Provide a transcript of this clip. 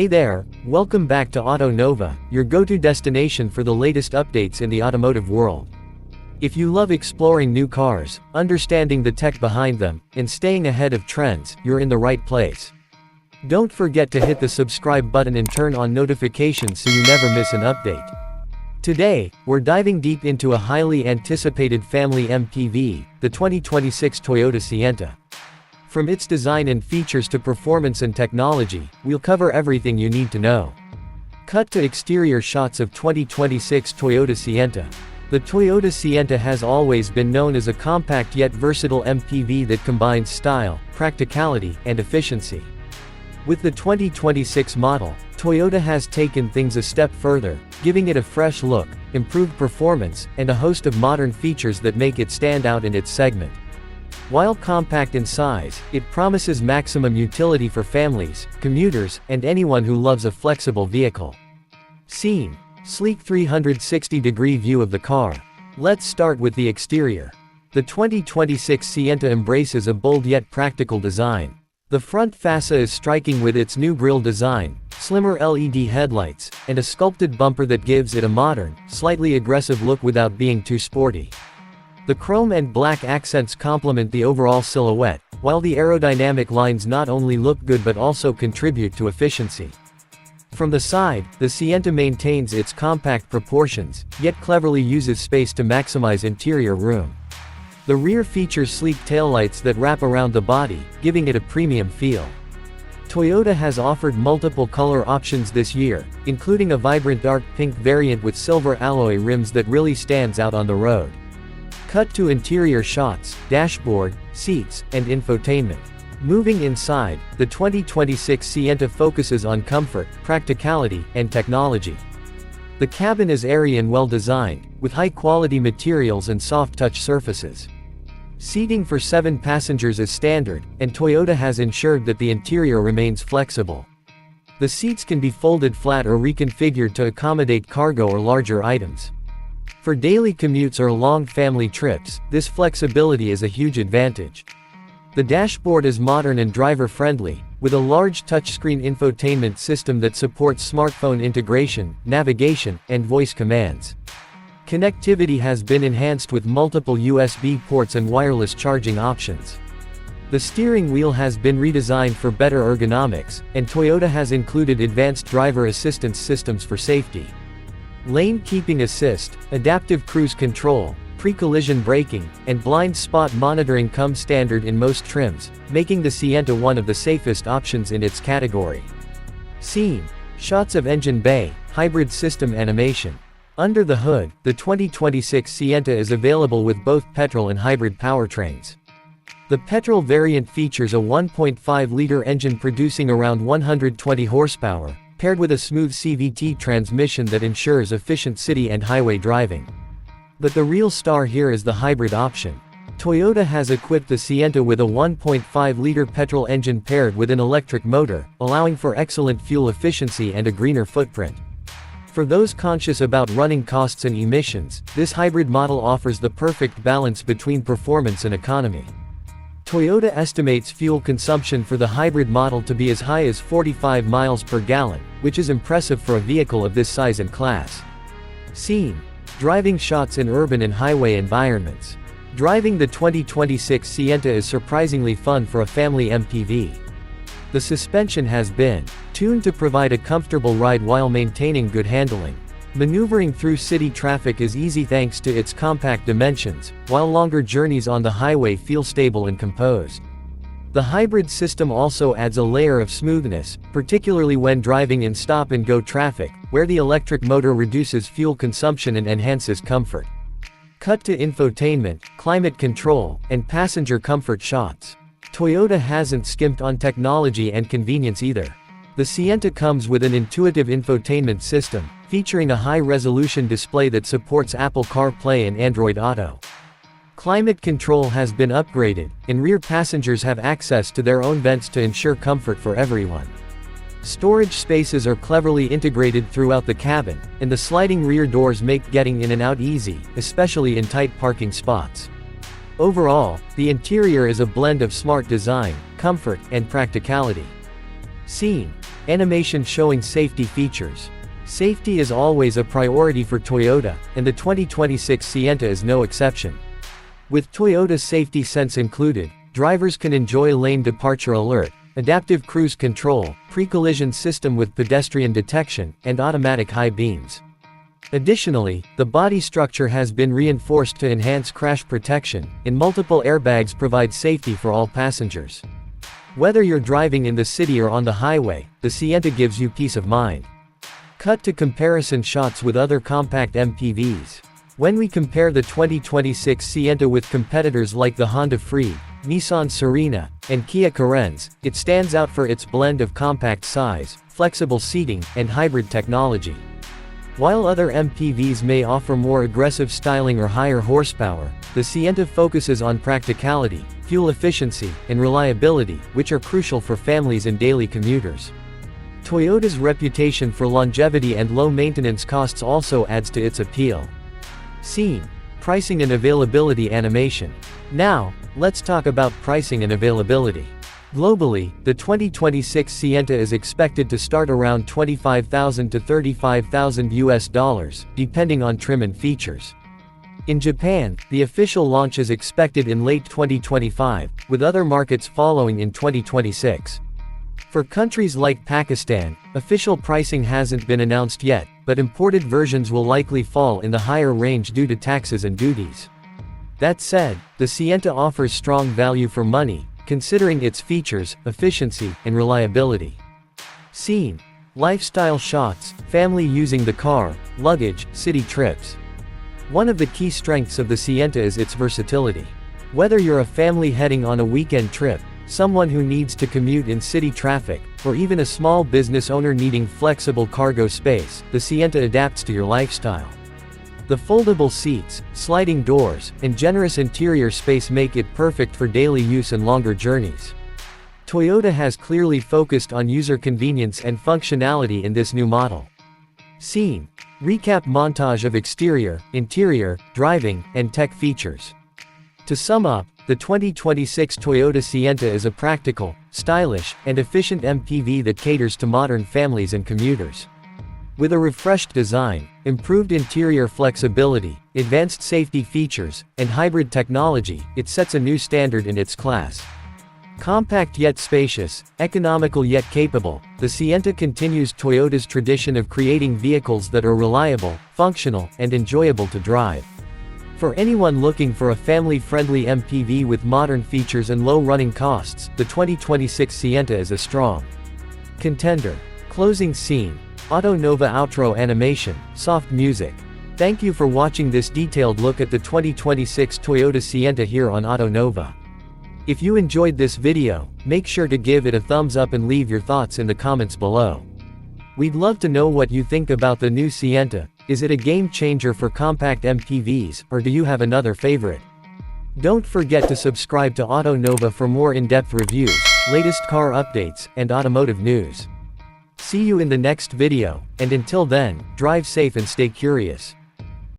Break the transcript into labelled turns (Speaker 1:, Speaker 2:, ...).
Speaker 1: Hey there, welcome back to Auto Nova, your go-to destination for the latest updates in the automotive world. If you love exploring new cars, understanding the tech behind them, and staying ahead of trends, you're in the right place. Don't forget to hit the subscribe button and turn on notifications so you never miss an update. Today, we're diving deep into a highly anticipated family MPV, the 2026 Toyota Sienta. From its design and features to performance and technology, we'll cover everything you need to know. Cut to exterior shots of 2026 Toyota Sienta. The Toyota Sienta has always been known as a compact yet versatile MPV that combines style, practicality, and efficiency. With the 2026 model, Toyota has taken things a step further, giving it a fresh look, improved performance, and a host of modern features that make it stand out in its segment. While compact in size, it promises maximum utility for families, commuters, and anyone who loves a flexible vehicle. Scene: sleek 360-degree view of the car. Let's start with the exterior. The 2026 Sienta embraces a bold yet practical design. The front fascia is striking with its new grille design, slimmer LED headlights, and a sculpted bumper that gives it a modern, slightly aggressive look without being too sporty. The chrome and black accents complement the overall silhouette, while the aerodynamic lines not only look good but also contribute to efficiency. From the side, the Sienta maintains its compact proportions, yet cleverly uses space to maximize interior room. The rear features sleek taillights that wrap around the body, giving it a premium feel. Toyota has offered multiple color options this year, including a vibrant dark pink variant with silver alloy rims that really stands out on the road. Cut to interior shots, dashboard, seats, and infotainment. Moving inside, the 2026 Sienta focuses on comfort, practicality, and technology. The cabin is airy and well-designed, with high-quality materials and soft-touch surfaces. Seating for 7 passengers is standard, and Toyota has ensured that the interior remains flexible. The seats can be folded flat or reconfigured to accommodate cargo or larger items. For daily commutes or long family trips, this flexibility is a huge advantage. The dashboard is modern and driver-friendly, with a large touchscreen infotainment system that supports smartphone integration, navigation, and voice commands. Connectivity has been enhanced with multiple USB ports and wireless charging options. The steering wheel has been redesigned for better ergonomics, and Toyota has included advanced driver assistance systems for safety. Lane keeping assist, adaptive cruise control, pre-collision braking, and blind spot monitoring come standard in most trims, making the Sienta one of the safest options in its category. Scene: shots of engine bay, hybrid system animation. Under the hood, the 2026 Sienta is available with both petrol and hybrid powertrains. The petrol variant features a 1.5-liter engine producing around 120 horsepower, paired with a smooth CVT transmission that ensures efficient city and highway driving. But the real star here is the hybrid option. Toyota has equipped the Sienta with a 1.5-liter petrol engine paired with an electric motor, allowing for excellent fuel efficiency and a greener footprint. For those conscious about running costs and emissions, this hybrid model offers the perfect balance between performance and economy. Toyota estimates fuel consumption for the hybrid model to be as high as 45 miles per gallon, which is impressive for a vehicle of this size and class. Scene: driving shots in urban and highway environments. Driving the 2026 Sienta is surprisingly fun for a family MPV. The suspension has been tuned to provide a comfortable ride while maintaining good handling. Maneuvering through city traffic is easy thanks to its compact dimensions, while longer journeys on the highway feel stable and composed. The hybrid system also adds a layer of smoothness, particularly when driving in stop-and-go traffic, where the electric motor reduces fuel consumption and enhances comfort. Cut to infotainment, climate control, and passenger comfort shots. Toyota hasn't skimped on technology and convenience either. The Sienta comes with an intuitive infotainment system, featuring a high-resolution display that supports Apple CarPlay and Android Auto. Climate control has been upgraded, and rear passengers have access to their own vents to ensure comfort for everyone. Storage spaces are cleverly integrated throughout the cabin, and the sliding rear doors make getting in and out easy, especially in tight parking spots. Overall, the interior is a blend of smart design, comfort, and practicality. Scene: Animation showing safety features. Safety is always a priority for Toyota, and the 2026 Sienta is no exception. With Toyota's Safety Sense included, drivers can enjoy lane departure alert, adaptive cruise control, pre-collision system with pedestrian detection, and automatic high beams. Additionally, the body structure has been reinforced to enhance crash protection, and multiple airbags provide safety for all passengers. Whether you're driving in the city or on the highway, the Sienta gives you peace of mind. Cut to comparison shots with other compact MPVs. When we compare the 2026 Sienta with competitors like the Honda Freed, Nissan Serena, and Kia Carens, it stands out for its blend of compact size, flexible seating, and hybrid technology. While other MPVs may offer more aggressive styling or higher horsepower, the Sienta focuses on practicality, fuel efficiency, and reliability, which are crucial for families and daily commuters. Toyota's reputation for longevity and low maintenance costs also adds to its appeal. Scene, pricing and availability animation. Now, let's talk about pricing and availability. Globally, the 2026 Sienta is expected to start around $25,000 to $35,000 depending on trim and features. In Japan, the official launch is expected in late 2025, with other markets following in 2026. For countries like Pakistan, official pricing hasn't been announced yet, but imported versions will likely fall in the higher range due to taxes and duties. That said, the Sienta offers strong value for money, considering its features, efficiency, and reliability. Scene, lifestyle shots, family using the car, luggage, city trips. One of the key strengths of the Sienta is its versatility. Whether you're a family heading on a weekend trip, someone who needs to commute in city traffic, or even a small business owner needing flexible cargo space, the Sienta adapts to your lifestyle. The foldable seats, sliding doors, and generous interior space make it perfect for daily use and longer journeys. Toyota has clearly focused on user convenience and functionality in this new model. Scene, recap montage of exterior, interior, driving, and tech features. To sum up, the 2026 Toyota Sienta is a practical, stylish, and efficient MPV that caters to modern families and commuters. With a refreshed design, improved interior flexibility, advanced safety features, and hybrid technology, it sets a new standard in its class. Compact yet spacious, economical yet capable, the Sienta continues Toyota's tradition of creating vehicles that are reliable, functional, and enjoyable to drive. For anyone looking for a family-friendly MPV with modern features and low running costs, the 2026 Sienta is a strong contender. Closing scene. Auto Nova outro animation, soft music. Thank you for watching this detailed look at the 2026 Toyota Sienta here on Auto Nova. If you enjoyed this video, make sure to give it a thumbs up and leave your thoughts in the comments below. We'd love to know what you think about the new Sienta. Is it a game changer for compact MPVs, or do you have another favorite? Don't forget to subscribe to Auto Nova for more in-depth reviews, latest car updates, and automotive news. See you in the next video, and until then, drive safe and stay curious.